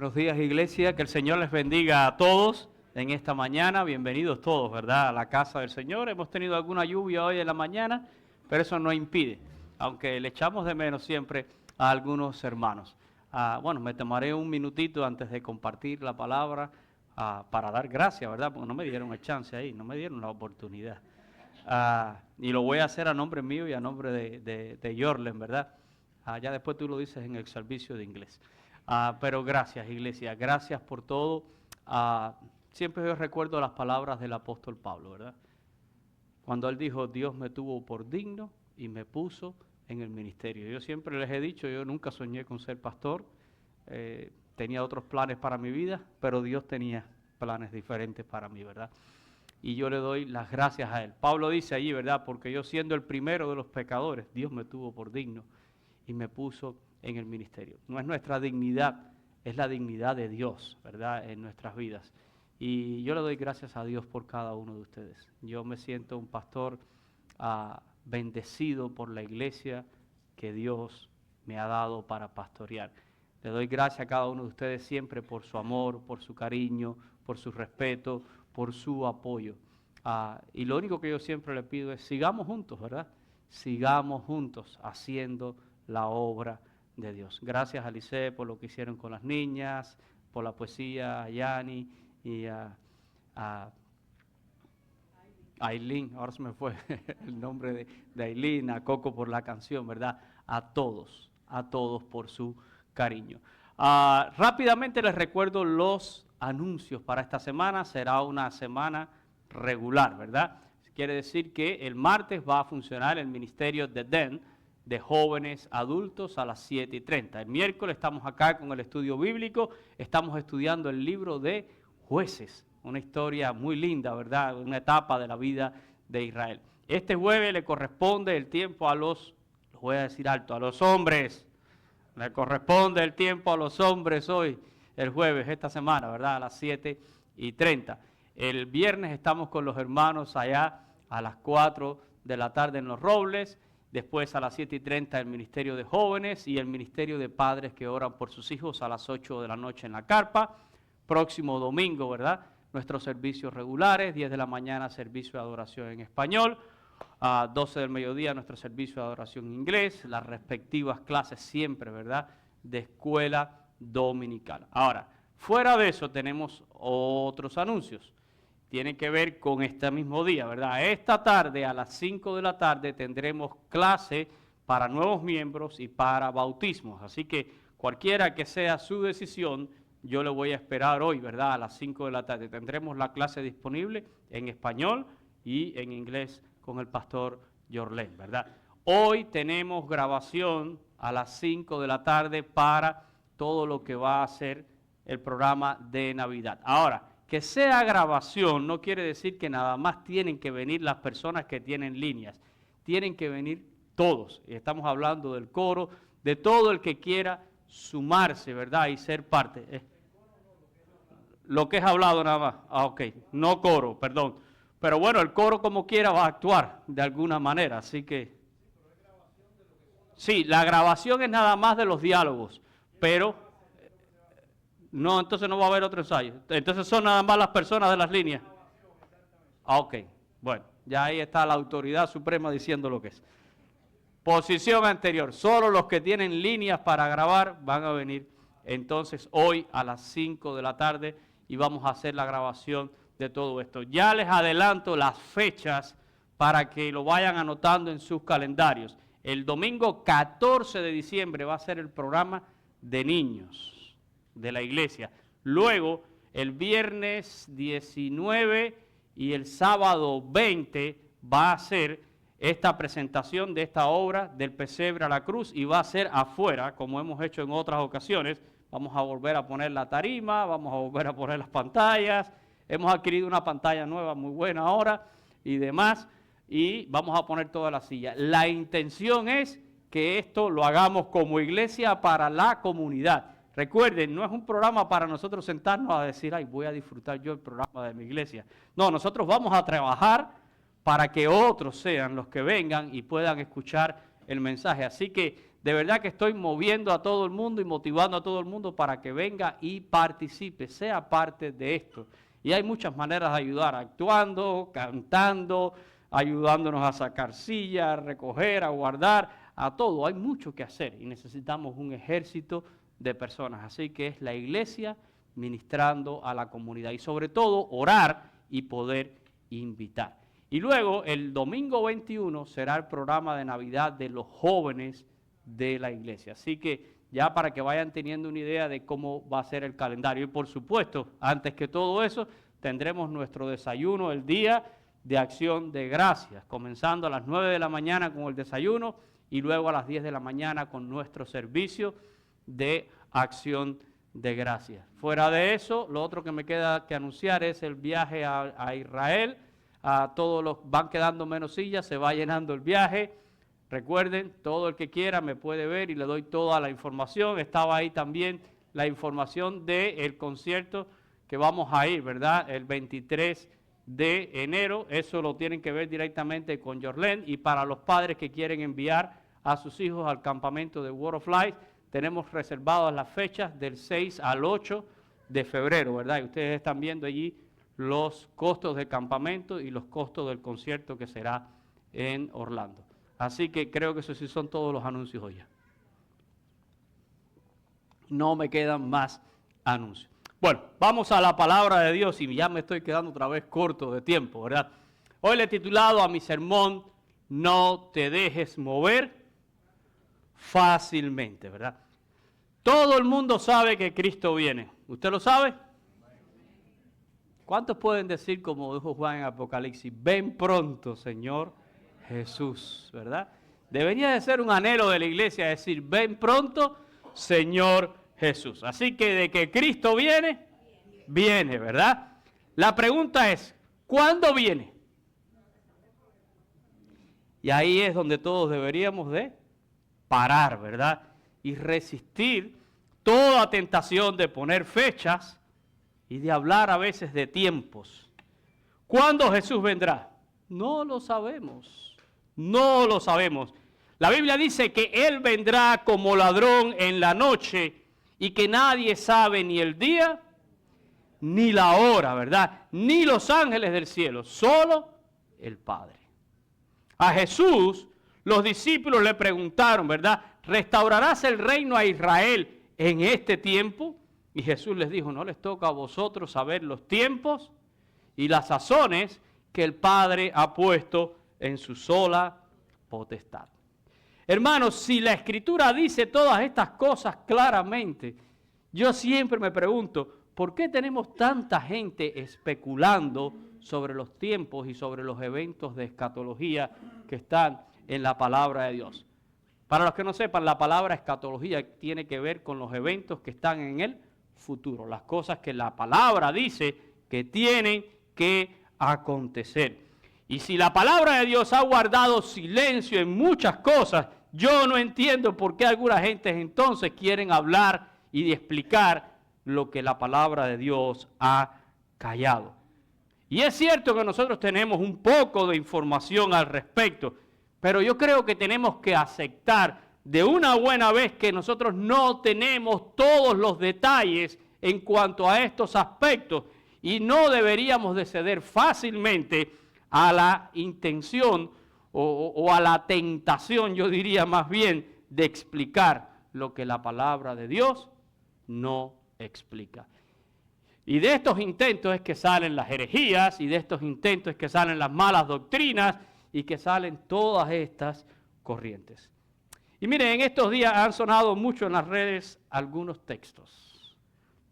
Buenos días, iglesia, que el Señor les bendiga a todos en esta mañana. Bienvenidos todos, ¿verdad?, a la casa del Señor. Hemos tenido alguna lluvia hoy en la mañana, pero eso no impide, aunque le echamos de menos siempre a algunos hermanos. Bueno, me tomaré un minutito antes de compartir la palabra para dar gracias, ¿verdad?, porque no me dieron el chance ahí, no me dieron la oportunidad. Y lo voy a hacer a nombre mío y a nombre de Jorlen, ¿verdad? Ya después tú lo dices en el servicio de inglés. Pero gracias, iglesia, gracias por todo. Siempre yo recuerdo las palabras del apóstol Pablo, ¿verdad? Cuando él dijo, Dios me tuvo por digno y me puso en el ministerio. Yo siempre les he dicho, yo nunca soñé con ser pastor, tenía otros planes para mi vida, pero Dios tenía planes diferentes para mí, ¿verdad? Y yo le doy las gracias a él. Pablo dice allí, ¿verdad? Porque yo siendo el primero de los pecadores, Dios me tuvo por digno y me puso en el ministerio. No es nuestra dignidad, es la dignidad de Dios, ¿verdad?, en nuestras vidas. Y yo le doy gracias a Dios por cada uno de ustedes. Yo me siento un pastor bendecido por la iglesia que Dios me ha dado para pastorear. Le doy gracias a cada uno de ustedes siempre por su amor, por su cariño, por su respeto, por su apoyo. Y lo único que yo siempre le pido es, sigamos juntos, ¿verdad? Sigamos juntos haciendo la obra de Dios. Gracias a Lice por lo que hicieron con las niñas, por la poesía, a Yani y a Aileen, ahora se me fue el nombre de Aileen, a Coco por la canción, ¿verdad? A todos por su cariño. Rápidamente les recuerdo los anuncios para esta semana. Será una semana regular, ¿verdad? Quiere decir que el martes va a funcionar el ministerio de DEN, de jóvenes adultos, a las 7:30. El miércoles estamos acá con el estudio bíblico, estamos estudiando el libro de Jueces, una historia muy linda, ¿verdad?, una etapa de la vida de Israel. Este jueves le corresponde el tiempo a los voy a decir alto, a los hombres, le corresponde el tiempo a los hombres hoy, el jueves, esta semana, ¿verdad?, a las 7:30. El viernes estamos con los hermanos allá a las 4 de la tarde en Los Robles. Después a las 7:30 el Ministerio de Jóvenes y el Ministerio de Padres que oran por sus hijos a las 8 de la noche en la carpa. Próximo domingo, ¿verdad?, nuestros servicios regulares, 10 de la mañana servicio de adoración en español, a 12 del mediodía nuestro servicio de adoración en inglés, las respectivas clases siempre, ¿verdad?, de escuela dominical. Ahora, fuera de eso tenemos otros anuncios. Tiene que ver con este mismo día, ¿verdad? Esta tarde a las 5 de la tarde tendremos clase para nuevos miembros y para bautismos. Así que cualquiera que sea su decisión, yo le voy a esperar hoy, ¿verdad?, a las 5 de la tarde. Tendremos la clase disponible en español y en inglés con el pastor Jorlen, ¿verdad? Hoy tenemos grabación a las 5 de la tarde para todo lo que va a ser el programa de Navidad. Ahora, que sea grabación no quiere decir que nada más tienen que venir las personas que tienen líneas. Tienen que venir todos. Y estamos hablando del coro, de todo el que quiera sumarse, ¿verdad?, y ser parte. Lo que es hablado nada más. Ok, no coro, perdón. Pero bueno, el coro como quiera va a actuar de alguna manera, así que... Sí, la grabación es nada más de los diálogos, pero... No, entonces no va a haber otro ensayo. Entonces son nada más las personas de las líneas. Ok, bueno, ya ahí está la autoridad suprema diciendo lo que es. Posición anterior, solo los que tienen líneas para grabar van a venir entonces hoy a las 5 de la tarde y vamos a hacer la grabación de todo esto. Ya les adelanto las fechas para que lo vayan anotando en sus calendarios. El domingo 14 de diciembre va a ser el programa de niños de la iglesia. Luego, el viernes 19 y el sábado 20 va a ser esta presentación de esta obra del pesebre a la cruz y va a ser afuera, como hemos hecho en otras ocasiones. Vamos a volver a poner la tarima, vamos a volver a poner las pantallas. Hemos adquirido una pantalla nueva muy buena ahora y demás, y vamos a poner todas las sillas. La intención es que esto lo hagamos como iglesia para la comunidad. Recuerden, no es un programa para nosotros sentarnos a decir, ay, voy a disfrutar yo el programa de mi iglesia. No, nosotros vamos a trabajar para que otros sean los que vengan y puedan escuchar el mensaje. Así que de verdad que estoy moviendo a todo el mundo y motivando a todo el mundo para que venga y participe, sea parte de esto. Y hay muchas maneras de ayudar, actuando, cantando, ayudándonos a sacar sillas, a recoger, a guardar, a todo. Hay mucho que hacer y necesitamos un ejército de personas. Así que es la iglesia ministrando a la comunidad y sobre todo orar y poder invitar. Y luego el domingo 21 será el programa de Navidad de los jóvenes de la iglesia. Así que ya para que vayan teniendo una idea de cómo va a ser el calendario. Y por supuesto, antes que todo eso, tendremos nuestro desayuno el día de acción de gracias, comenzando a las 9 de la mañana con el desayuno y luego a las 10 de la mañana con nuestro servicio de acción de gracias. Fuera de eso, lo otro que me queda que anunciar es el viaje a Israel. A todos los van quedando menos sillas, se va llenando el viaje. Recuerden, todo el que quiera me puede ver y le doy toda la información. Estaba ahí también la información del concierto que vamos a ir, ¿verdad? El 23 de enero. Eso lo tienen que ver directamente con Jorlen. Y para los padres que quieren enviar a sus hijos al campamento de Word of Life, tenemos reservadas las fechas del 6 al 8 de febrero, ¿verdad? Y ustedes están viendo allí los costos del campamento y los costos del concierto que será en Orlando. Así que creo que esos sí son todos los anuncios hoy. No me quedan más anuncios. Bueno, vamos a la palabra de Dios y ya me estoy quedando otra vez corto de tiempo, ¿verdad? Hoy le he titulado a mi sermón, No te dejes mover fácilmente, ¿verdad? Todo el mundo sabe que Cristo viene. ¿Usted lo sabe? ¿Cuántos pueden decir, como dijo Juan en Apocalipsis, ven pronto, Señor Jesús, ¿verdad? Debería de ser un anhelo de la iglesia decir, ven pronto, Señor Jesús. Así que de que Cristo viene, viene, ¿verdad? La pregunta es, ¿cuándo viene? Y ahí es donde todos deberíamos de parar, ¿verdad? Y resistir toda tentación de poner fechas y de hablar a veces de tiempos. ¿Cuándo Jesús vendrá? No lo sabemos. No lo sabemos. La Biblia dice que Él vendrá como ladrón en la noche y que nadie sabe ni el día ni la hora, ¿verdad? Ni los ángeles del cielo, solo el Padre. A Jesús los discípulos le preguntaron, ¿verdad? ¿Restaurarás el reino a Israel en este tiempo? Y Jesús les dijo, no les toca a vosotros saber los tiempos y las sazones que el Padre ha puesto en su sola potestad. Hermanos, si la Escritura dice todas estas cosas claramente, yo siempre me pregunto, ¿por qué tenemos tanta gente especulando sobre los tiempos y sobre los eventos de escatología que están en la palabra de Dios? Para los que no sepan, la palabra escatología tiene que ver con los eventos que están en el futuro, las cosas que la palabra dice que tienen que acontecer. Y si la palabra de Dios ha guardado silencio en muchas cosas, yo no entiendo por qué alguna gente entonces quieren hablar y explicar lo que la palabra de Dios ha callado. Y es cierto que nosotros tenemos un poco de información al respecto, pero yo creo que tenemos que aceptar de una buena vez que nosotros no tenemos todos los detalles en cuanto a estos aspectos y no deberíamos de ceder fácilmente a la intención o a la tentación, yo diría más bien, de explicar lo que la palabra de Dios no explica. Y de estos intentos es que salen las herejías, y de estos intentos es que salen las malas doctrinas, y que salen todas estas corrientes. Y miren, en estos días han sonado mucho en las redes algunos textos.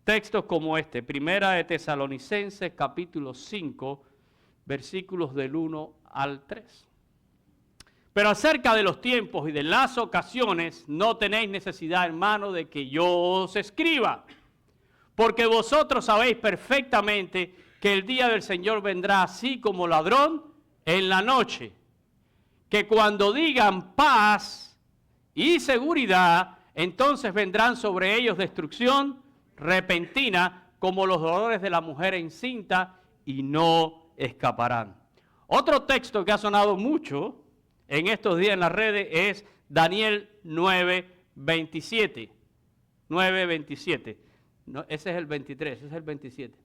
Textos como este, Primera de Tesalonicenses, capítulo 5, versículos del 1 al 3. Pero acerca de los tiempos y de las ocasiones, no tenéis necesidad, hermano, de que yo os escriba. Porque vosotros sabéis perfectamente que el día del Señor vendrá así como ladrón en la noche. Que cuando digan paz y seguridad, entonces vendrán sobre ellos destrucción repentina como los dolores de la mujer encinta y no escaparán. Otro texto que ha sonado mucho en estos días en las redes es Daniel 9:27. 9:27. No, ese es el 23, ese es el 27.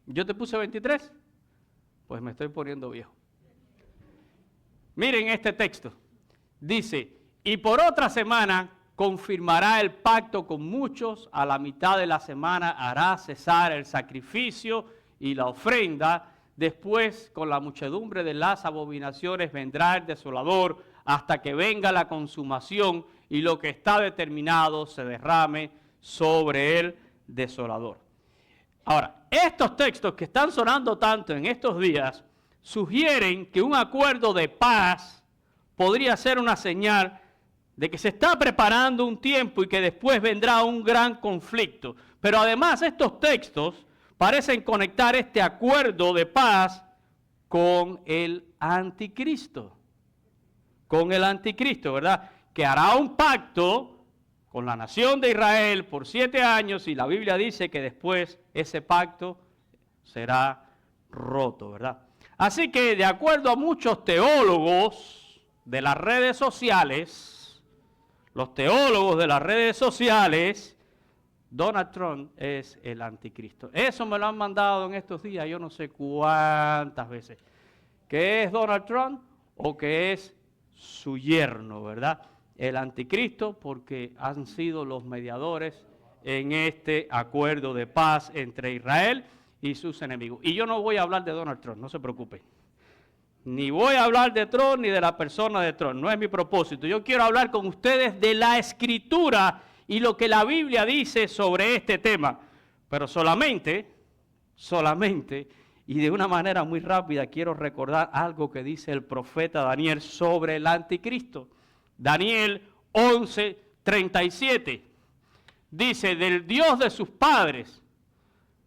¿Yo te puse 23? Pues me estoy poniendo viejo. Miren este texto. Dice, y por otra semana confirmará el pacto con muchos, a la mitad de la semana hará cesar el sacrificio y la ofrenda, después con la muchedumbre de las abominaciones vendrá el desolador hasta que venga la consumación y lo que está determinado se derrame sobre el desolador. Ahora, estos textos que están sonando tanto en estos días sugieren que un acuerdo de paz podría ser una señal de que se está preparando un tiempo y que después vendrá un gran conflicto. Pero además estos textos parecen conectar este acuerdo de paz con el anticristo. Con el anticristo, ¿verdad? Que hará un pacto con la nación de Israel por 7 años y la Biblia dice que después ese pacto será roto, ¿verdad? Así que de acuerdo a muchos teólogos de las redes sociales, los teólogos de las redes sociales, Donald Trump es el anticristo. Eso me lo han mandado en estos días, yo no sé cuántas veces. ¿Qué es Donald Trump o qué es su yerno, verdad? El anticristo, porque han sido los mediadores en este acuerdo de paz entre Israel y sus enemigos. Y yo no voy a hablar de Donald Trump, no se preocupen. Ni voy a hablar de Trump ni de la persona de Trump, no es mi propósito. Yo quiero hablar con ustedes de la Escritura y lo que la Biblia dice sobre este tema. Pero solamente, y de una manera muy rápida, quiero recordar algo que dice el profeta Daniel sobre el anticristo. Daniel 11:37 dice, del Dios de sus padres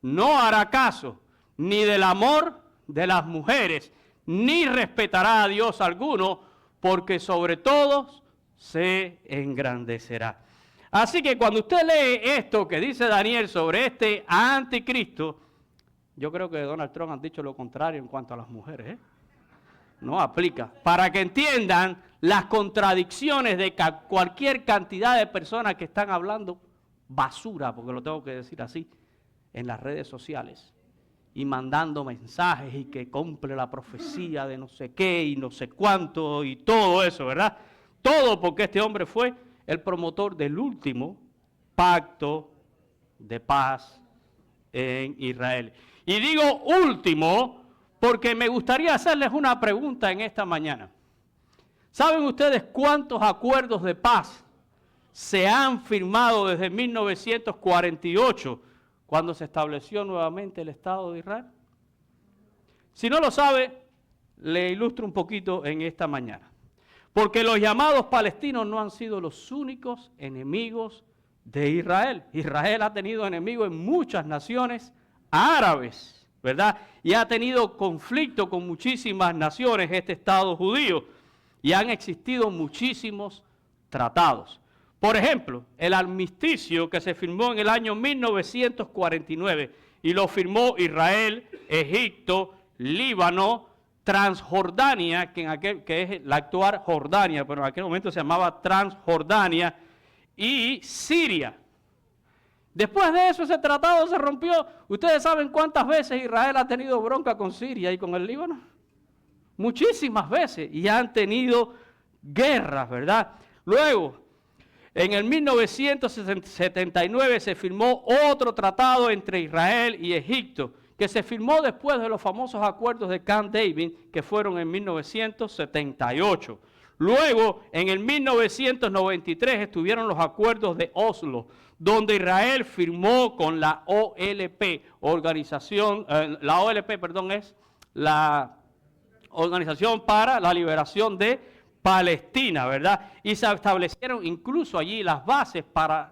no hará caso, ni del amor de las mujeres, ni respetará a Dios alguno, porque sobre todos se engrandecerá. Así que cuando usted lee esto que dice Daniel sobre este anticristo, yo creo que Donald Trump ha dicho lo contrario en cuanto a las mujeres, No aplica. Para que entiendan las contradicciones de cualquier cantidad de personas que están hablando basura, porque lo tengo que decir así, en las redes sociales. Y mandando mensajes y que cumple la profecía de no sé qué y no sé cuánto y todo eso, ¿verdad? Todo porque este hombre fue el promotor del último pacto de paz en Israel. Y digo último porque me gustaría hacerles una pregunta en esta mañana. ¿Saben ustedes cuántos acuerdos de paz se han firmado desde 1948, cuando se estableció nuevamente el Estado de Israel? Si no lo sabe, le ilustro un poquito en esta mañana. Porque los llamados palestinos no han sido los únicos enemigos de Israel. Israel ha tenido enemigos en muchas naciones árabes, ¿verdad? Y ha tenido conflicto con muchísimas naciones, este Estado judío, y han existido muchísimos tratados. Por ejemplo, el armisticio que se firmó en el año 1949 y lo firmó Israel, Egipto, Líbano, Transjordania, que es la actual Jordania, pero en aquel momento se llamaba Transjordania, y Siria. Después de eso ese tratado se rompió. ¿Ustedes saben cuántas veces Israel ha tenido bronca con Siria y con el Líbano? Muchísimas veces, y han tenido guerras, ¿verdad? Luego, en el 1979 se firmó otro tratado entre Israel y Egipto, que se firmó después de los famosos acuerdos de Camp David, que fueron en 1978. Luego, en el 1993 estuvieron los acuerdos de Oslo, donde Israel firmó con la OLP, la OLP es la Organización para la Liberación de Palestina, ¿verdad? Y se establecieron incluso allí las bases para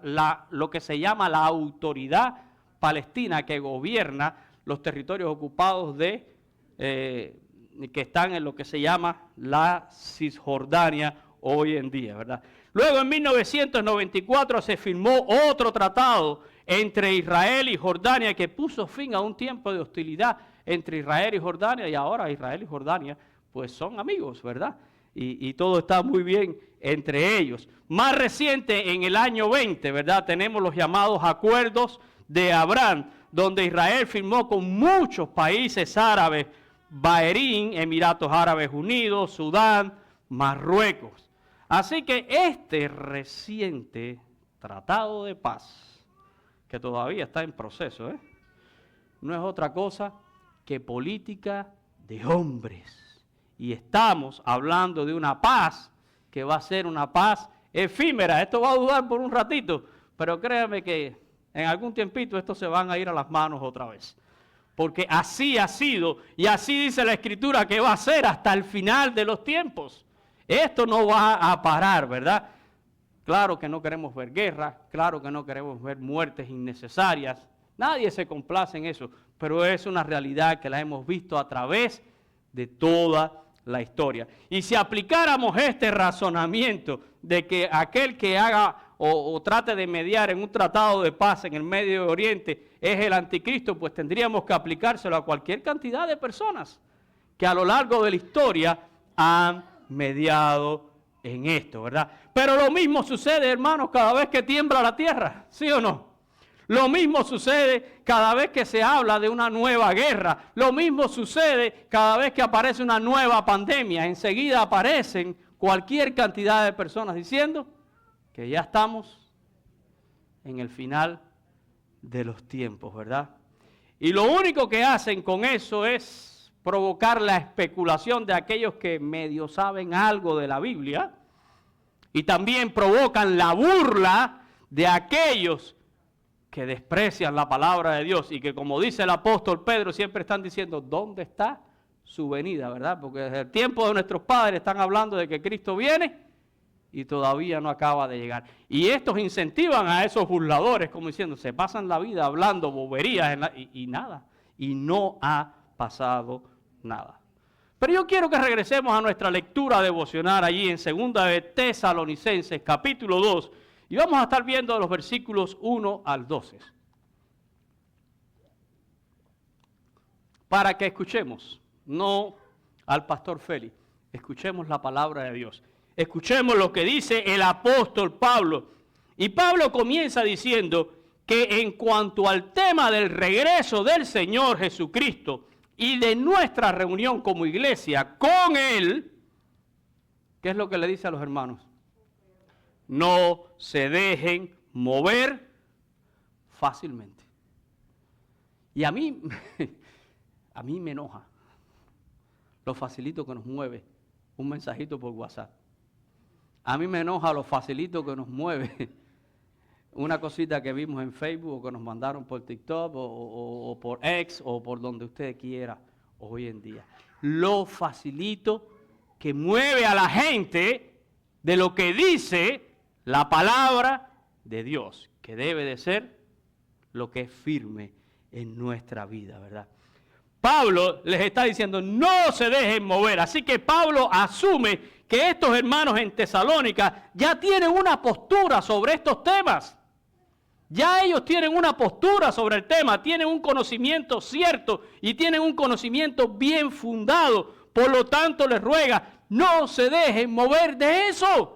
lo que se llama la autoridad palestina que gobierna los territorios ocupados que están en lo que se llama la Cisjordania hoy en día, ¿verdad? Luego en 1994 se firmó otro tratado entre Israel y Jordania que puso fin a un tiempo de hostilidad entre Israel y Jordania, y ahora Israel y Jordania pues son amigos, ¿verdad? y todo está muy bien entre ellos. Más reciente, en el año 20, ¿verdad? Tenemos los llamados acuerdos de Abraham, donde Israel firmó con muchos países árabes, Bahrein, Emiratos Árabes Unidos, Sudán, Marruecos. Así que este reciente tratado de paz, que todavía está en proceso, no es otra cosa que política de hombres. Y estamos hablando de una paz que va a ser una paz efímera. Esto va a durar por un ratito, pero créanme que en algún tiempito estos se van a ir a las manos otra vez. Porque así ha sido y así dice la Escritura que va a ser hasta el final de los tiempos. Esto no va a parar, ¿verdad? Claro que no queremos ver guerra, claro que no queremos ver muertes innecesarias. Nadie se complace en eso, pero es una realidad que la hemos visto a través de toda la historia. Y si aplicáramos este razonamiento de que aquel que haga o trate de mediar en un tratado de paz en el Medio Oriente es el anticristo, pues tendríamos que aplicárselo a cualquier cantidad de personas que a lo largo de la historia han mediado en esto, ¿verdad? Pero lo mismo sucede, hermanos, cada vez que tiembla la tierra, ¿sí o no? Lo mismo sucede cada vez que se habla de una nueva guerra. Lo mismo sucede cada vez que aparece una nueva pandemia. Enseguida aparecen cualquier cantidad de personas diciendo que ya estamos en el final de los tiempos, ¿verdad? Y lo único que hacen con eso es provocar la especulación de aquellos que medio saben algo de la Biblia y también provocan la burla de aquellos que desprecian la palabra de Dios y que, como dice el apóstol Pedro, siempre están diciendo, ¿dónde está su venida? ¿Verdad? Porque desde el tiempo de nuestros padres están hablando de que Cristo viene y todavía no acaba de llegar. Y estos incentivan a esos burladores, como diciendo, se pasan la vida hablando boberías y nada, y no ha pasado nada. Pero yo quiero que regresemos a nuestra lectura devocional allí en 2 de Tesalonicenses, capítulo 2, y vamos a estar viendo los versículos 1 al 12. Para que escuchemos, no al pastor Félix, escuchemos la palabra de Dios. Escuchemos lo que dice el apóstol Pablo. Y Pablo comienza diciendo que en cuanto al tema del regreso del Señor Jesucristo y de nuestra reunión como iglesia con Él, ¿qué es lo que le dice a los hermanos? No se dejen mover fácilmente. Y a mí me enoja lo facilito que nos mueve un mensajito por WhatsApp. A mí me enoja lo facilito que nos mueve una cosita que vimos en Facebook o que nos mandaron por TikTok o por X o por donde usted quiera hoy en día. Lo facilito que mueve a la gente de lo que dice la palabra de Dios, que debe de ser lo que es firme en nuestra vida, ¿verdad? Pablo les está diciendo, no se dejen mover. Así que Pablo asume que estos hermanos en Tesalónica ya tienen una postura sobre estos temas. Ya ellos tienen una postura sobre el tema, tienen un conocimiento cierto y tienen un conocimiento bien fundado. Por lo tanto, les ruega, no se dejen mover de eso.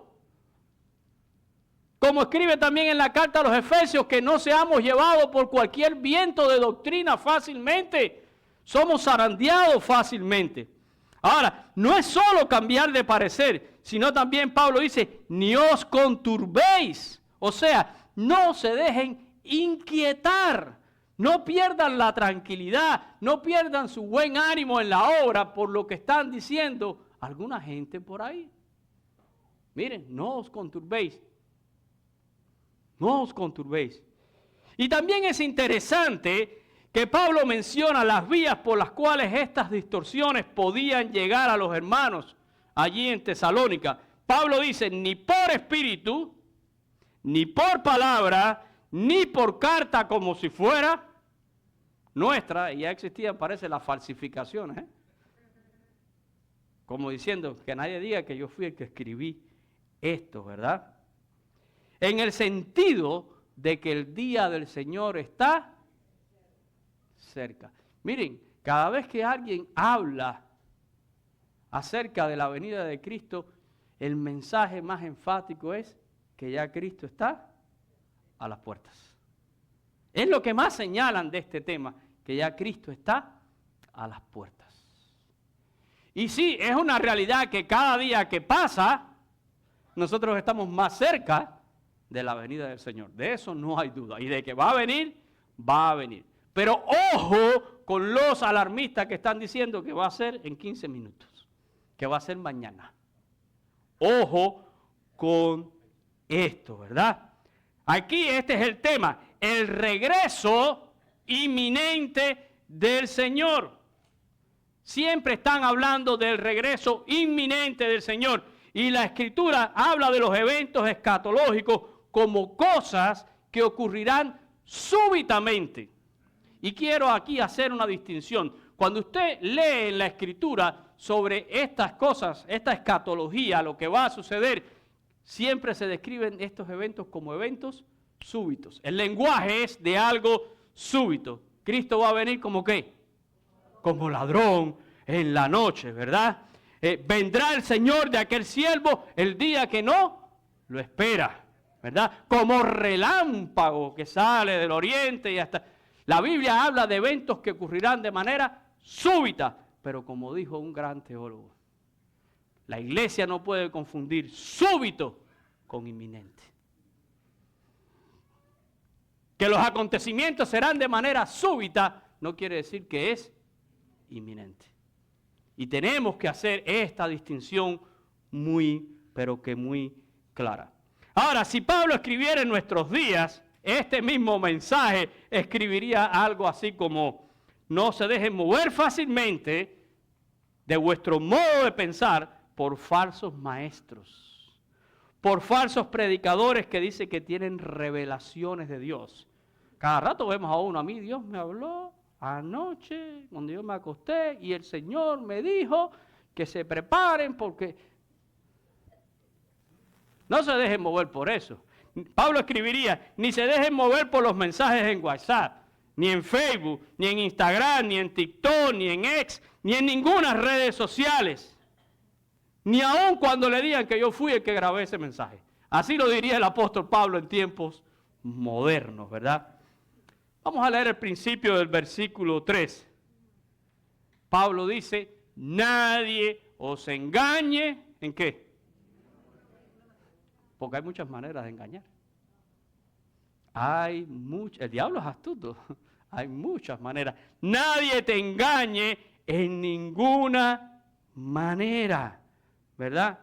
Como escribe también en la carta a los Efesios, que no seamos llevados por cualquier viento de doctrina fácilmente. Somos zarandeados fácilmente. Ahora, no es solo cambiar de parecer, sino también Pablo dice, ni os conturbéis. O sea, no se dejen inquietar. No pierdan la tranquilidad, no pierdan su buen ánimo en la obra por lo que están diciendo alguna gente por ahí. Miren, no os conturbéis. No os conturbéis. Y también es interesante que Pablo menciona las vías por las cuales estas distorsiones podían llegar a los hermanos allí en Tesalónica. Pablo dice, ni por espíritu, ni por palabra, ni por carta como si fuera nuestra. Y ya existían, parece, las falsificaciones. Como diciendo, que nadie diga que yo fui el que escribí esto, ¿verdad? En el sentido de que el día del Señor está cerca. Miren, cada vez que alguien habla acerca de la venida de Cristo, el mensaje más enfático es que ya Cristo está a las puertas. Es lo que más señalan de este tema, que ya Cristo está a las puertas. Y sí, es una realidad que cada día que pasa, nosotros estamos más cerca de la venida del Señor. De eso no hay duda. Y de que va a venir, va a venir. Pero ojo con los alarmistas que están diciendo que va a ser en 15 minutos, que va a ser mañana. Ojo con esto, ¿verdad? Aquí este es el tema, el regreso inminente del Señor. Siempre están hablando del regreso inminente del Señor. Y la Escritura habla de los eventos escatológicos como cosas que ocurrirán súbitamente. Y quiero aquí hacer una distinción. Cuando usted lee en la Escritura sobre estas cosas, esta escatología, lo que va a suceder, siempre se describen estos eventos como eventos súbitos. El lenguaje es de algo súbito. Cristo va a venir como ¿qué? Como ladrón en la noche, ¿verdad? Vendrá el Señor de aquel siervo el día que no lo espera, ¿verdad? Como relámpago que sale del oriente y hasta... La Biblia habla de eventos que ocurrirán de manera súbita, pero como dijo un gran teólogo, la iglesia no puede confundir súbito con inminente. Que los acontecimientos serán de manera súbita no quiere decir que es inminente. Y tenemos que hacer esta distinción muy, pero que muy clara. Ahora, si Pablo escribiera en nuestros días este mismo mensaje, escribiría algo así como: no se dejen mover fácilmente de vuestro modo de pensar por falsos maestros, por falsos predicadores que dicen que tienen revelaciones de Dios. Cada rato vemos a uno: a mí Dios me habló anoche cuando yo me acosté y el Señor me dijo que se preparen porque... No se dejen mover por eso. Pablo escribiría: ni se dejen mover por los mensajes en WhatsApp, ni en Facebook, ni en Instagram, ni en TikTok, ni en X, ni en ninguna redes sociales. Ni aun cuando le digan que yo fui el que grabé ese mensaje. Así lo diría el apóstol Pablo en tiempos modernos, ¿verdad? Vamos a leer el principio del versículo 3. Pablo dice: nadie os engañe, ¿en qué? Porque hay muchas maneras de engañar. El diablo es astuto. Hay muchas maneras. Nadie te engañe en ninguna manera, ¿verdad?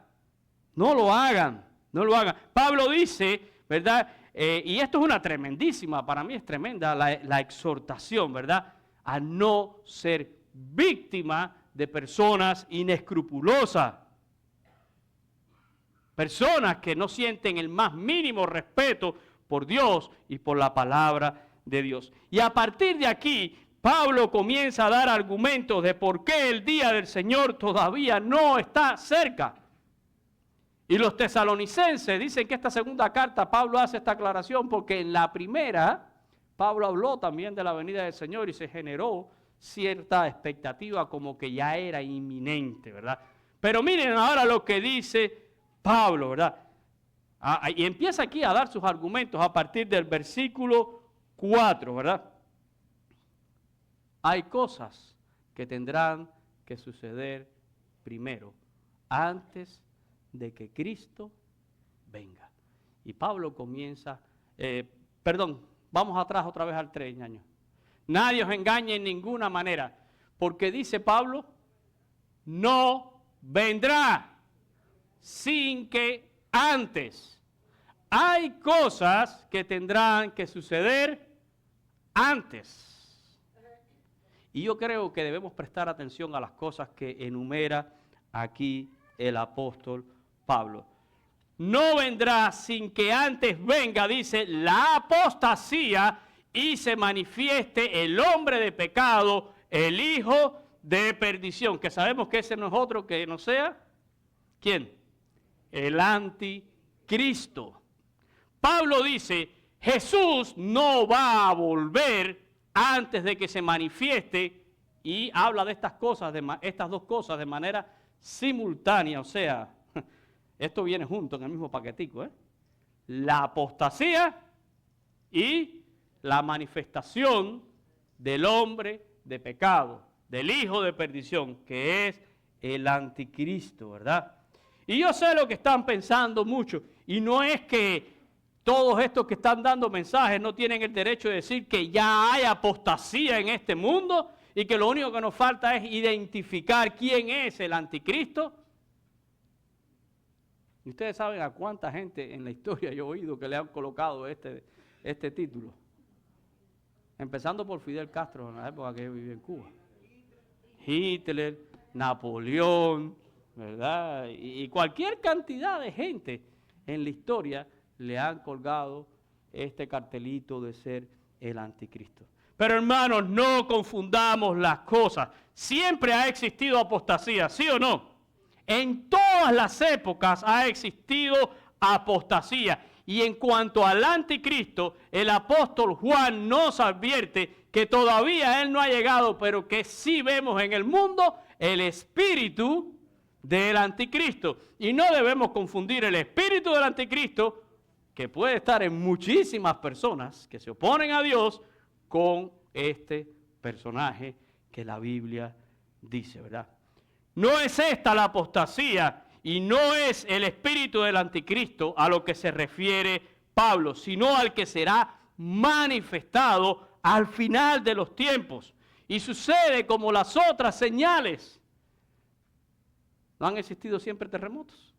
No lo hagan, no lo hagan. Pablo dice, ¿verdad? Y esto es una tremendísima, para mí es tremenda la exhortación, ¿verdad? A no ser víctima de personas inescrupulosas. Personas que no sienten el más mínimo respeto por Dios y por la palabra de Dios. Y a partir de aquí, Pablo comienza a dar argumentos de por qué el día del Señor todavía no está cerca. Y los tesalonicenses dicen que esta segunda carta Pablo hace esta aclaración porque en la primera Pablo habló también de la venida del Señor y se generó cierta expectativa como que ya era inminente, ¿verdad? Pero miren ahora lo que dice Pablo, ¿verdad? Y empieza aquí a dar sus argumentos a partir del versículo 4, ¿verdad? Hay cosas que tendrán que suceder primero, antes de que Cristo venga. Y Pablo comienza, vamos atrás otra vez al 3 años. Nadie os engañe en ninguna manera, porque dice Pablo, no vendrá sin que antes. Hay cosas que tendrán que suceder antes. Y yo creo que debemos prestar atención a las cosas que enumera aquí el apóstol Pablo. No vendrá sin que antes venga, dice, la apostasía y se manifieste el hombre de pecado, el hijo de perdición. Que sabemos que ese no es otro que no sea, ¿quién? El anticristo. Pablo dice, Jesús no va a volver antes de que se manifieste, y habla de estas cosas, estas dos cosas de manera simultánea, o sea, Esto viene junto en el mismo paquetico, ¿eh? La apostasía y la manifestación del hombre de pecado, del hijo de perdición, que es el anticristo, ¿verdad? Y yo sé lo que están pensando mucho, y no es que todos estos que están dando mensajes no tienen el derecho de decir que ya hay apostasía en este mundo y que lo único que nos falta es identificar quién es el anticristo. Y ustedes saben a cuánta gente en la historia yo he oído que le han colocado este título. Empezando por Fidel Castro en la época que yo vivía en Cuba. Hitler, Napoleón, ¿verdad? Y cualquier cantidad de gente en la historia le han colgado este cartelito de ser el anticristo. Pero hermanos, no confundamos las cosas. Siempre ha existido apostasía, ¿sí o no? En todas las épocas ha existido apostasía. Y en cuanto al anticristo, el apóstol Juan nos advierte que todavía él no ha llegado, pero que sí vemos en el mundo el espíritu del anticristo. Y no debemos confundir el espíritu del anticristo, que puede estar en muchísimas personas que se oponen a Dios, con este personaje que la Biblia dice, ¿verdad? No es esta la apostasía y no es el espíritu del anticristo a lo que se refiere Pablo, sino al que será manifestado al final de los tiempos. Y sucede como las otras señales. ¿No han existido siempre terremotos?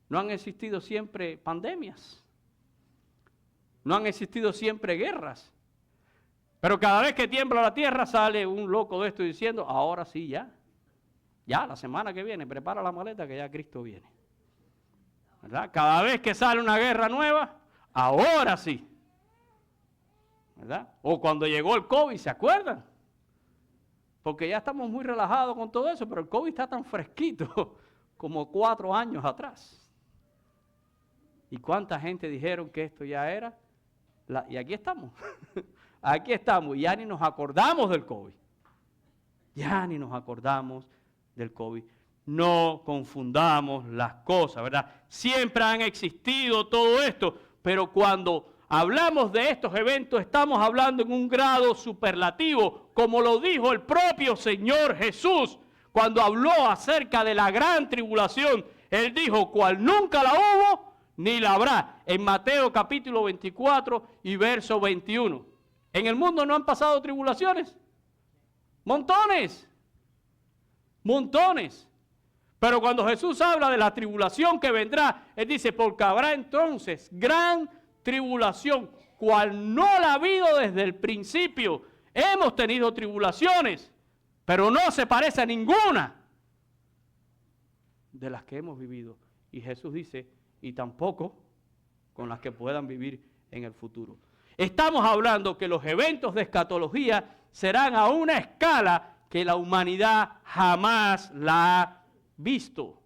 ¿No han existido siempre pandemias? ¿No han existido siempre guerras? Pero cada vez que tiembla la tierra sale un loco de esto diciendo, ahora sí ya. Ya, la semana que viene, prepara la maleta que ya Cristo viene. ¿Verdad? Cada vez que sale una guerra nueva, ahora sí. ¿Verdad? O cuando llegó el COVID, ¿se acuerdan? Porque ya estamos muy relajados con todo eso, pero el COVID está tan fresquito como 4 años atrás. ¿Y cuánta gente dijeron que esto ya era? Y aquí estamos. Aquí estamos. Ya ni nos acordamos del COVID. Ya ni nos acordamos del COVID. No confundamos las cosas, ¿verdad? Siempre han existido todo esto, pero cuando hablamos de estos eventos estamos hablando en un grado superlativo, como lo dijo el propio Señor Jesús cuando habló acerca de la gran tribulación. Él dijo, cual nunca la hubo ni la habrá, en Mateo capítulo 24 y verso 21. ¿En el mundo no han pasado tribulaciones? Montones. Montones. Pero cuando Jesús habla de la tribulación que vendrá, Él dice, porque habrá entonces gran tribulación, cual no la ha habido desde el principio. Hemos tenido tribulaciones, pero no se parece a ninguna de las que hemos vivido. Y Jesús dice, y tampoco con las que puedan vivir en el futuro. Estamos hablando que los eventos de escatología serán a una escala que la humanidad jamás la ha visto.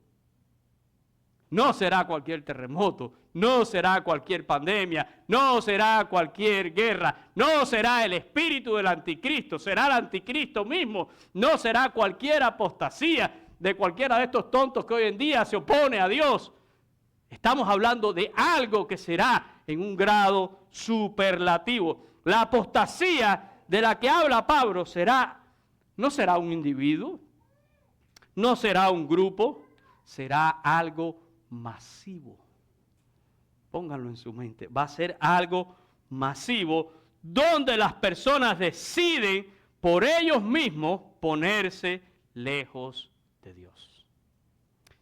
No será cualquier terremoto, no será cualquier pandemia, no será cualquier guerra, no será el espíritu del anticristo, será el anticristo mismo, no será cualquier apostasía de cualquiera de estos tontos que hoy en día se opone a Dios. Estamos hablando de algo que será en un grado superlativo. La apostasía de la que habla Pablo no será un individuo, no será un grupo, será algo masivo. Pónganlo en su mente. Va a ser algo masivo donde las personas deciden por ellos mismos ponerse lejos de Dios.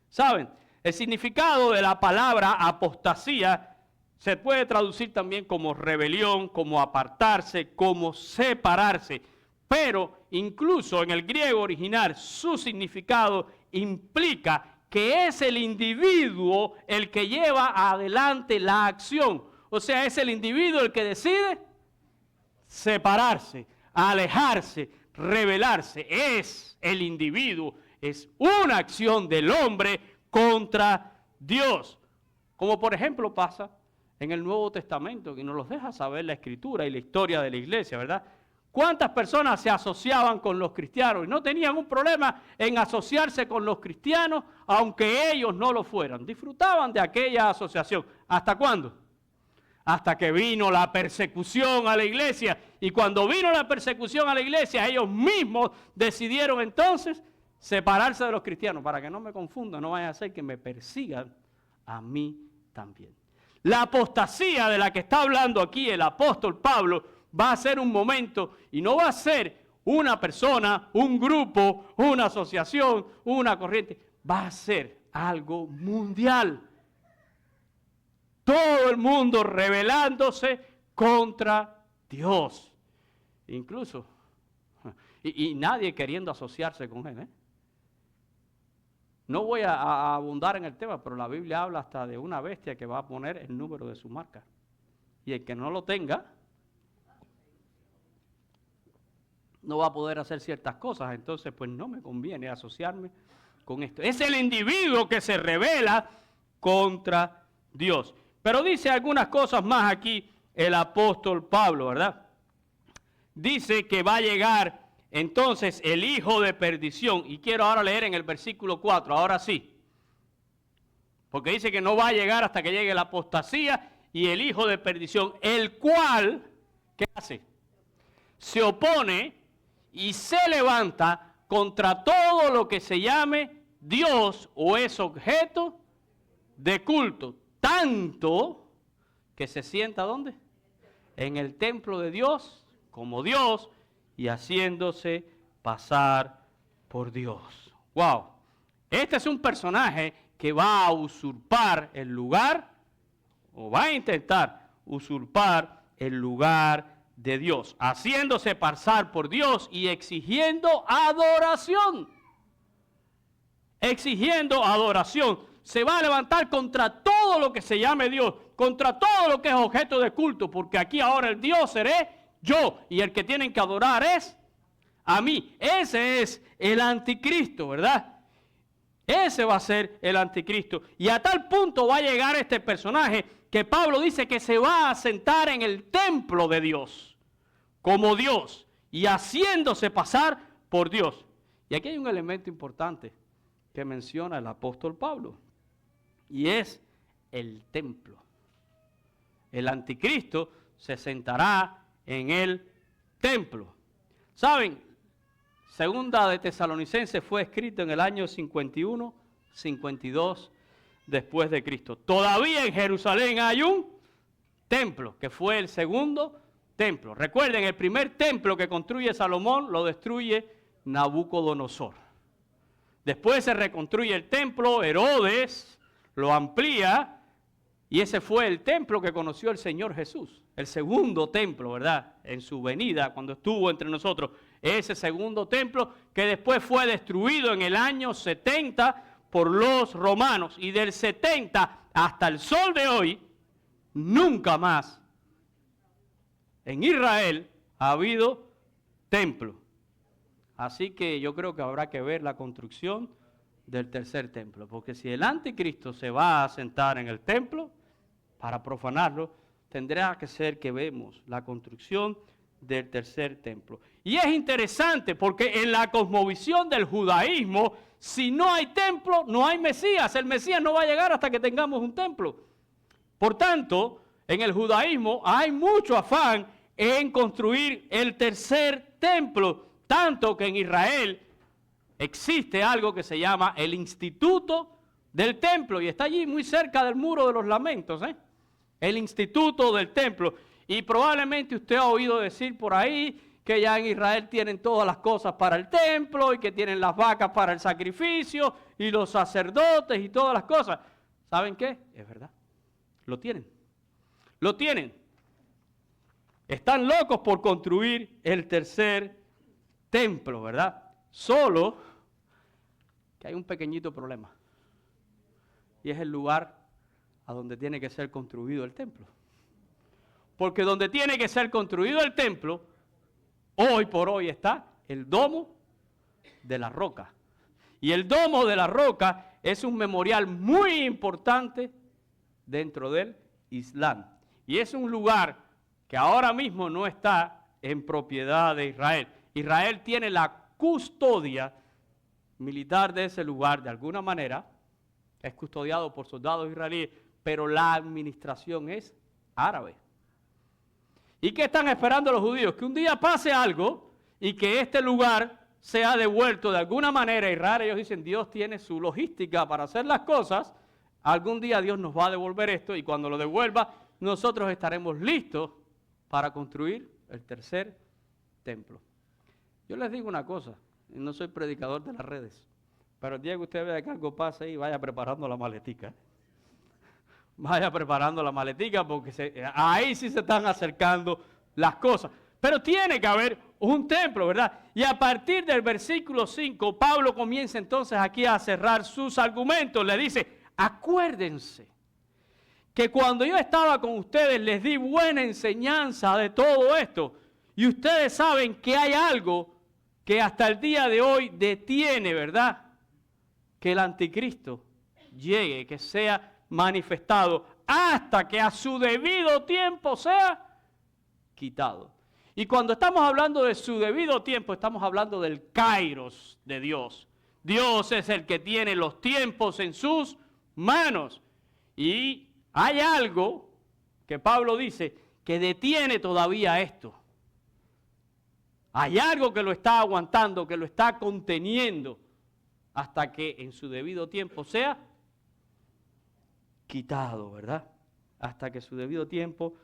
¿Saben? El significado de la palabra apostasía se puede traducir también como rebelión, como apartarse, como separarse. Pero incluso en el griego original su significado implica que es el individuo el que lleva adelante la acción. O sea, es el individuo el que decide separarse, alejarse, rebelarse. Es el individuo, es una acción del hombre contra Dios. Como por ejemplo pasa en el Nuevo Testamento, que nos los deja saber la Escritura y la historia de la iglesia, ¿verdad? ¿Cuántas personas se asociaban con los cristianos y no tenían un problema en asociarse con los cristianos, aunque ellos no lo fueran? Disfrutaban de aquella asociación. ¿Hasta cuándo? Hasta que vino la persecución a la iglesia. Y cuando vino la persecución a la iglesia, ellos mismos decidieron entonces separarse de los cristianos. Para que no me confundan, no vaya a ser que me persigan a mí también. La apostasía de la que está hablando aquí el apóstol Pablo va a ser un momento y no va a ser una persona, un grupo, una asociación, una corriente. Va a ser algo mundial. Todo el mundo rebelándose contra Dios. Incluso, y nadie queriendo asociarse con Él. No voy a abundar en el tema, pero la Biblia habla hasta de una bestia que va a poner el número de su marca. Y el que no lo tenga, no va a poder hacer ciertas cosas. Entonces, pues no me conviene asociarme con esto. Es el individuo que se rebela contra Dios. Pero dice algunas cosas más aquí el apóstol Pablo, ¿verdad? Dice que va a llegar entonces el hijo de perdición. Y quiero ahora leer en el versículo 4, ahora sí. Porque dice que no va a llegar hasta que llegue la apostasía y el hijo de perdición, el cual, ¿qué hace? Se opone y se levanta contra todo lo que se llame Dios o es objeto de culto. Tanto que se sienta, ¿dónde? En el templo de Dios, como Dios, y haciéndose pasar por Dios. ¡Wow! Este es un personaje que va a usurpar el lugar, o va a intentar usurpar el lugar de Dios, haciéndose pasar por Dios y exigiendo adoración. Exigiendo adoración. Se va a levantar contra todo lo que se llame Dios, contra todo lo que es objeto de culto, porque aquí ahora el Dios seré yo, y el que tienen que adorar es a mí. Ese es el anticristo, ¿verdad? Ese va a ser el anticristo. Y a tal punto va a llegar este personaje que Pablo dice que se va a sentar en el templo de Dios, como Dios, y haciéndose pasar por Dios. Y aquí hay un elemento importante que menciona el apóstol Pablo, y es el templo. El anticristo se sentará en el templo. ¿Saben? Segunda de Tesalonicenses fue escrito en el año 51, 52 después de Cristo. Todavía en Jerusalén hay un templo, que fue el segundo templo. Recuerden, el primer templo que construye Salomón lo destruye Nabucodonosor. Después se reconstruye el templo, Herodes lo amplía, y ese fue el templo que conoció el Señor Jesús. El segundo templo, ¿verdad? En su venida, cuando estuvo entre nosotros. Ese segundo templo que después fue destruido en el año 70 por los romanos. Y del 70 hasta el sol de hoy, nunca más en Israel ha habido templo. Así que yo creo que habrá que ver la construcción del tercer templo. Porque si el anticristo se va a sentar en el templo para profanarlo, tendrá que ser que vemos la construcción del tercer templo. Y es interesante porque en la cosmovisión del judaísmo, si no hay templo, no hay Mesías. El Mesías no va a llegar hasta que tengamos un templo. Por tanto, en el judaísmo hay mucho afán en construir el tercer templo, tanto que en Israel existe algo que se llama el Instituto del Templo, y está allí muy cerca del Muro de los Lamentos, el Instituto del Templo. Y probablemente usted ha oído decir por ahí que ya en Israel tienen todas las cosas para el templo y que tienen las vacas para el sacrificio y los sacerdotes y todas las cosas. ¿Saben qué? Es verdad. Lo tienen. Lo tienen. Están locos por construir el tercer templo, ¿verdad? Solo que hay un pequeñito problema. Y es el lugar a donde tiene que ser construido el templo. Porque donde tiene que ser construido el templo, hoy por hoy está el Domo de la Roca. Y el Domo de la Roca es un memorial muy importante dentro del Islam. Y es un lugar que ahora mismo no está en propiedad de Israel. Israel tiene la custodia militar de ese lugar de alguna manera, es custodiado por soldados israelíes, pero la administración es árabe. ¿Y qué están esperando los judíos? Que un día pase algo y que este lugar sea devuelto de alguna manera a Israel. Ellos dicen, Dios tiene su logística para hacer las cosas, algún día Dios nos va a devolver esto y cuando lo devuelva, nosotros estaremos listos para construir el tercer templo. Yo les digo una cosa, no soy predicador de las redes, pero el día que usted vea que algo pase ahí, vaya preparando la maletica. Vaya preparando la maletica porque ahí sí se están acercando las cosas. Pero tiene que haber un templo, ¿verdad? Y a partir del versículo 5, Pablo comienza entonces aquí a cerrar sus argumentos. Le dice, acuérdense que cuando yo estaba con ustedes les di buena enseñanza de todo esto. Y ustedes saben que hay algo que hasta el día de hoy detiene, ¿verdad? Que el anticristo llegue, que sea manifestado hasta que a su debido tiempo sea quitado. Y cuando estamos hablando de su debido tiempo, estamos hablando del kairos de Dios. Dios es el que tiene los tiempos en sus manos. Y hay algo que Pablo dice que detiene todavía esto. Hay algo que lo está aguantando, que lo está conteniendo hasta que en su debido tiempo sea quitado, ¿verdad? Hasta que su debido tiempo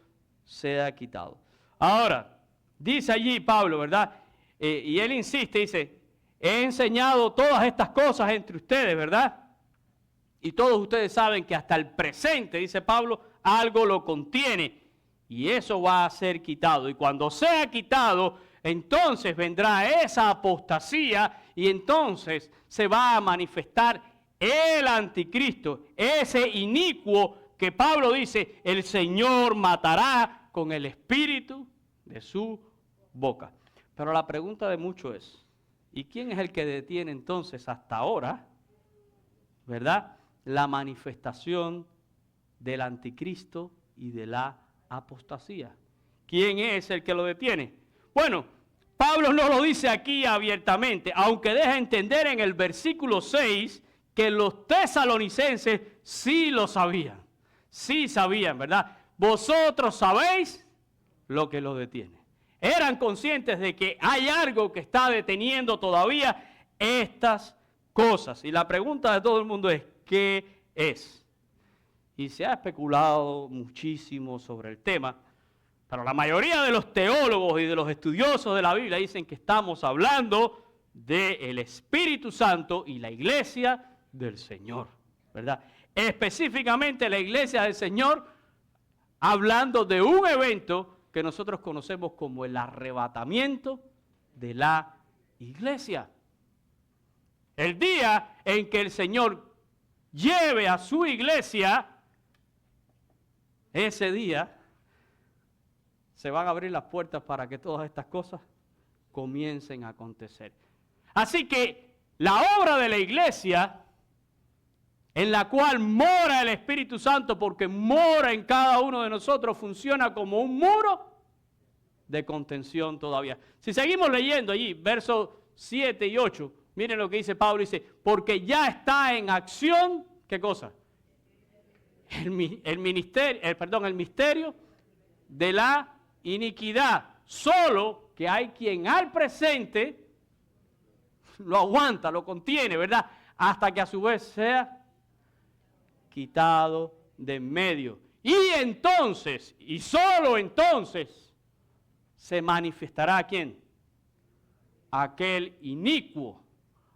sea quitado. Ahora, dice allí Pablo, ¿verdad? Y él insiste, dice, he enseñado todas estas cosas entre ustedes, ¿verdad? Y todos ustedes saben que hasta el presente, dice Pablo, algo lo contiene. Y eso va a ser quitado. Y cuando sea quitado, entonces vendrá esa apostasía y entonces se va a manifestar el anticristo, ese inicuo que Pablo dice, el Señor matará con el espíritu de su boca. Pero la pregunta de muchos es, ¿y quién es el que detiene entonces hasta ahora, verdad, la manifestación del anticristo y de la apostasía? ¿Quién es el que lo detiene? Bueno, Pablo no lo dice aquí abiertamente, aunque deja entender en el versículo 6 que los tesalonicenses sí lo sabían. Sí sabían, ¿verdad? Vosotros sabéis lo que lo detiene. Eran conscientes de que hay algo que está deteniendo todavía estas cosas. Y la pregunta de todo el mundo es, ¿qué es? Y se ha especulado muchísimo sobre el tema, pero la mayoría de los teólogos y de los estudiosos de la Biblia dicen que estamos hablando del Espíritu Santo y la iglesia del Señor, ¿verdad? Específicamente la iglesia del Señor, hablando de un evento que nosotros conocemos como el arrebatamiento de la iglesia. El día en que el Señor lleve a su iglesia, ese día se van a abrir las puertas para que todas estas cosas comiencen a acontecer. Así que la obra de la iglesia, en la cual mora el Espíritu Santo, porque mora en cada uno de nosotros, funciona como un muro de contención todavía. Si seguimos leyendo allí, versos 7 y 8, miren lo que dice Pablo, dice, porque ya está en acción, ¿qué cosa? El misterio de la iniquidad. Solo que hay quien al presente lo aguanta, lo contiene, ¿verdad? Hasta que a su vez sea quitado de en medio. Y entonces, y solo entonces, se manifestará ¿a quién? Aquel inicuo,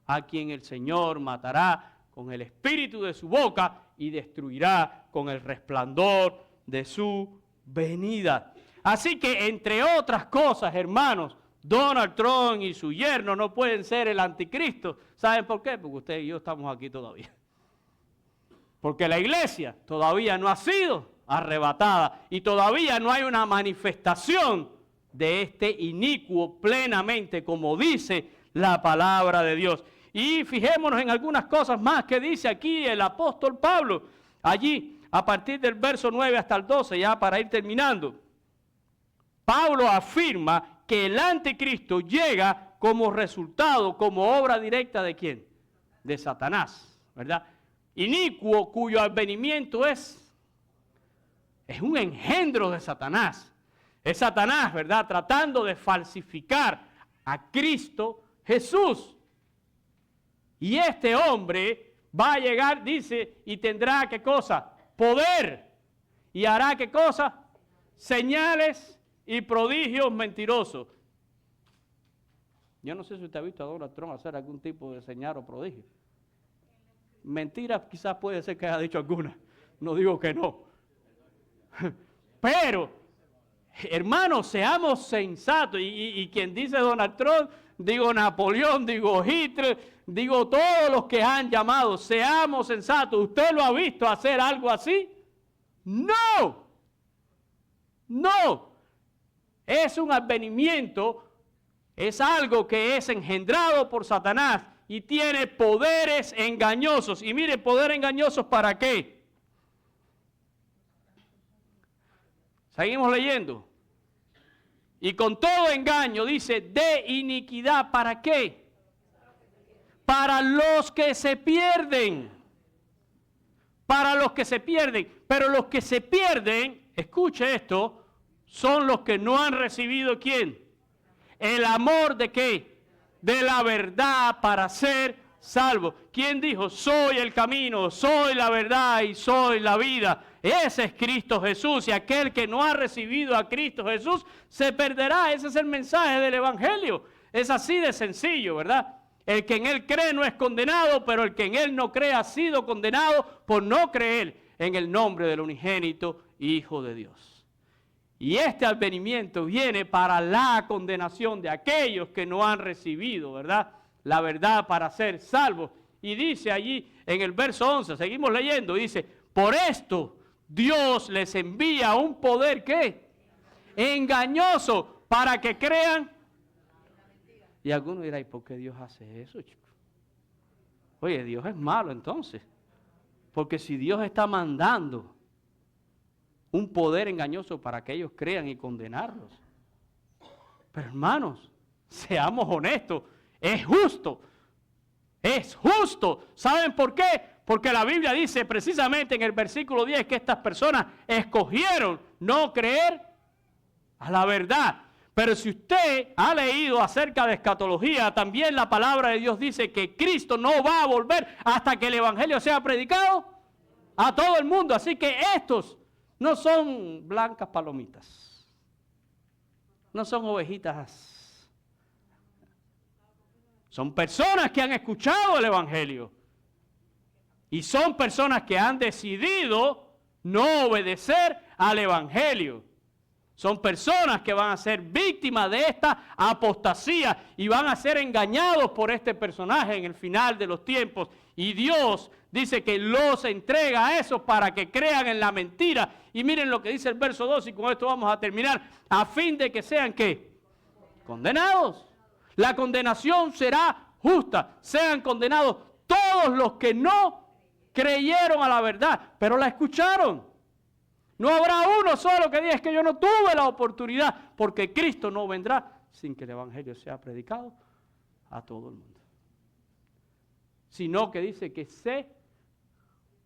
a quien el Señor matará con el espíritu de su boca y destruirá con el resplandor de su venida. Así que, entre otras cosas, hermanos, Donald Trump y su yerno no pueden ser el anticristo. ¿Saben por qué? Porque usted y yo estamos aquí todavía. Porque la iglesia todavía no ha sido arrebatada y todavía no hay una manifestación de este inicuo plenamente, como dice la palabra de Dios. Y fijémonos en algunas cosas más que dice aquí el apóstol Pablo, allí a partir del verso 9 hasta el 12, ya para ir terminando. Pablo afirma que el anticristo llega como resultado, como obra directa ¿de quién? De Satanás, ¿verdad? Inicuo, cuyo advenimiento es un engendro de Satanás. Es Satanás, ¿verdad? Tratando de falsificar a Cristo Jesús. Y este hombre va a llegar, dice, y tendrá, ¿qué cosa? Poder. Y hará, ¿qué cosa? Señales y prodigios mentirosos. Yo no sé si usted ha visto a Donald Trump hacer algún tipo de señal o prodigio. Mentira quizás puede ser que haya dicho alguna. No digo que no. Pero, hermanos, seamos sensatos. Y quien dice Donald Trump, digo Napoleón, digo Hitler, digo todos los que han llamado, seamos sensatos. ¿Usted lo ha visto hacer algo así? No. No. Es un advenimiento, es algo que es engendrado por Satanás y tiene poderes engañosos. Y mire, poderes engañosos ¿para qué? Seguimos leyendo. Y con todo engaño, dice, de iniquidad, ¿para qué? Para los que se pierden. Para los que se pierden. Pero los que se pierden, escuche esto, son los que no han recibido, ¿quién? El amor de qué? De la verdad para ser salvo. ¿Quién dijo? Soy el camino, soy la verdad y soy la vida. Ese es Cristo Jesús, y aquel que no ha recibido a Cristo Jesús se perderá. Ese es el mensaje del Evangelio. Es así de sencillo, ¿verdad? El que en Él cree no es condenado, pero el que en Él no cree ha sido condenado por no creer en el nombre del unigénito Hijo de Dios. Y este advenimiento viene para la condenación de aquellos que no han recibido, ¿verdad? La verdad para ser salvos. Y dice allí en el verso 11, seguimos leyendo, dice, por esto Dios les envía un poder, ¿qué? Engañoso, para que crean. Y algunos dirán, ¿y por qué Dios hace eso, chicos? Oye, Dios es malo entonces. Porque si Dios está mandando un poder engañoso para que ellos crean y condenarlos. Pero hermanos, seamos honestos, es justo. Es justo. ¿Saben por qué? Porque la Biblia dice precisamente en el versículo 10 que estas personas escogieron no creer a la verdad. Pero si usted ha leído acerca de escatología, también la palabra de Dios dice que Cristo no va a volver hasta que el Evangelio sea predicado a todo el mundo. Así que estos no son blancas palomitas, no son ovejitas, son personas que han escuchado el Evangelio y son personas que han decidido no obedecer al Evangelio. Son personas que van a ser víctimas de esta apostasía y van a ser engañados por este personaje en el final de los tiempos. Y Dios dice que los entrega a esos para que crean en la mentira. Y miren lo que dice el verso 2 y con esto vamos a terminar. A fin de que sean, ¿qué? Condenados. La condenación será justa. Sean condenados todos los que no creyeron a la verdad, pero la escucharon. No habrá uno solo que diga es que yo no tuve la oportunidad, porque Cristo no vendrá sin que el Evangelio sea predicado a todo el mundo. Sino que dice que se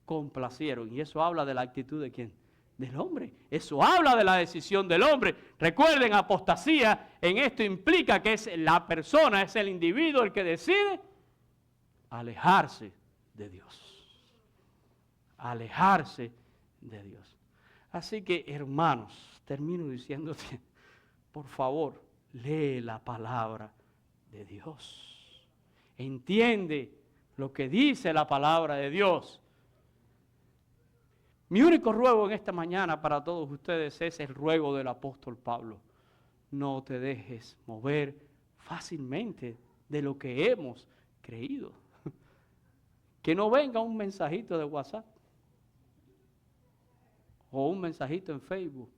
complacieron. Y eso habla de la actitud de ¿quién? Del hombre. Eso habla de la decisión del hombre. Recuerden, apostasía en esto implica que es la persona, es el individuo el que decide alejarse de Dios. Alejarse de Dios. Así que, hermanos, termino diciéndote, por favor, lee la palabra de Dios. Entiende lo que dice la palabra de Dios. Mi único ruego en esta mañana para todos ustedes es el ruego del apóstol Pablo. No te dejes mover fácilmente de lo que hemos creído. Que no venga un mensajito de WhatsApp. O un mensajito en Facebook,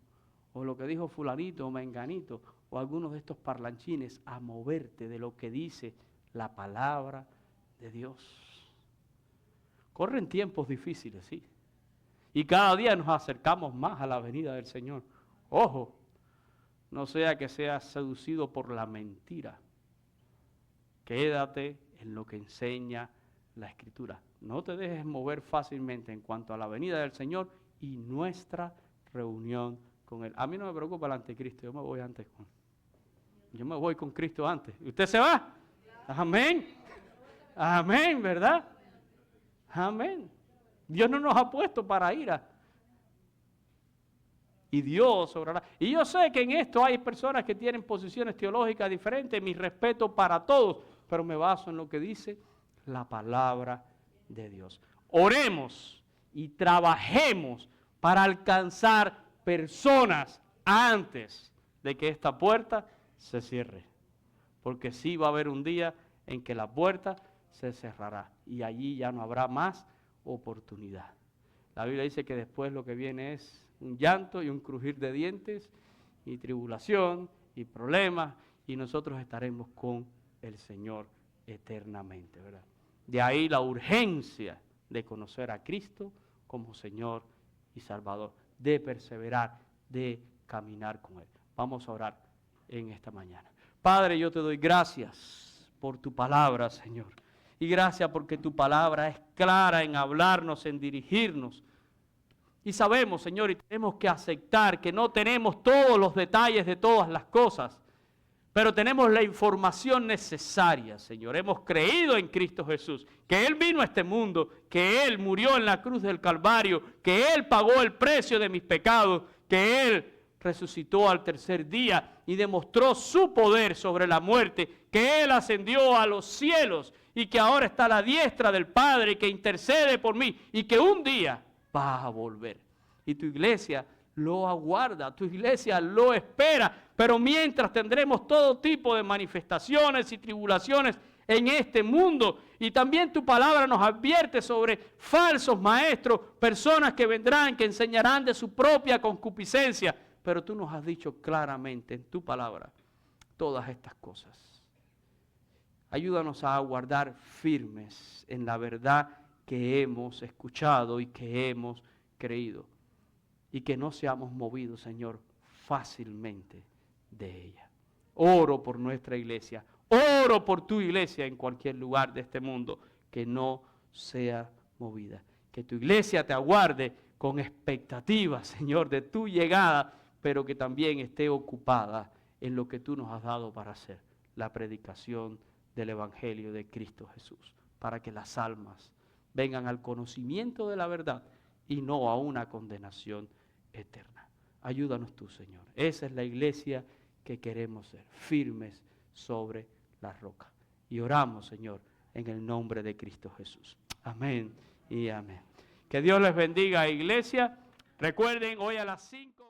o lo que dijo fulanito o menganito, o algunos de estos parlanchines a moverte de lo que dice la palabra de Dios. Corren tiempos difíciles, sí. Y cada día nos acercamos más a la venida del Señor. Ojo, no sea que seas seducido por la mentira. Quédate en lo que enseña la Escritura. No te dejes mover fácilmente en cuanto a la venida del Señor y nuestra reunión con Él. A mí no me preocupa el anticristo, yo me voy antes con Él. Yo me voy con Cristo antes. ¿Y usted se va? Amén. Amén, ¿verdad? Amén. Dios no nos ha puesto para ira. Y Dios obrará. Y yo sé que en esto hay personas que tienen posiciones teológicas diferentes. Mi respeto para todos. Pero me baso en lo que dice la palabra de Dios. Oremos y trabajemos para alcanzar personas antes de que esta puerta se cierre, porque sí va a haber un día en que la puerta se cerrará y allí ya no habrá más oportunidad. La Biblia dice que después lo que viene es un llanto y un crujir de dientes y tribulación y problemas, y nosotros estaremos con el Señor eternamente, ¿verdad? De ahí la urgencia de conocer a Cristo como Señor y Salvador, de perseverar, de caminar con Él. Vamos a orar en esta mañana. Padre, yo te doy gracias por tu palabra, Señor. Y gracias porque tu palabra es clara en hablarnos, en dirigirnos. Y sabemos, Señor, y tenemos que aceptar que no tenemos todos los detalles de todas las cosas, pero tenemos la información necesaria, Señor. Hemos creído en Cristo Jesús, que Él vino a este mundo, que Él murió en la cruz del Calvario, que Él pagó el precio de mis pecados, que Él resucitó al tercer día y demostró su poder sobre la muerte, que Él ascendió a los cielos y que ahora está a la diestra del Padre, que intercede por mí y que un día va a volver. Y tu iglesia lo aguarda, tu iglesia lo espera, pero mientras tendremos todo tipo de manifestaciones y tribulaciones en este mundo. Y también tu palabra nos advierte sobre falsos maestros, personas que vendrán, que enseñarán de su propia concupiscencia. Pero tú nos has dicho claramente en tu palabra todas estas cosas. Ayúdanos a guardar firmes en la verdad que hemos escuchado y que hemos creído. Y que no seamos movidos, Señor, fácilmente de ella. Oro por nuestra iglesia. Oro por tu iglesia en cualquier lugar de este mundo. Que no sea movida. Que tu iglesia te aguarde con expectativa, Señor, de tu llegada, pero que también esté ocupada en lo que tú nos has dado para hacer, la predicación del Evangelio de Cristo Jesús, para que las almas vengan al conocimiento de la verdad y no a una condenación eterna. Ayúdanos tú, Señor. Esa es la iglesia que queremos ser, firmes sobre la roca. Y oramos, Señor, en el nombre de Cristo Jesús. Amén y amén. Que Dios les bendiga, iglesia. Recuerden, hoy a las 5...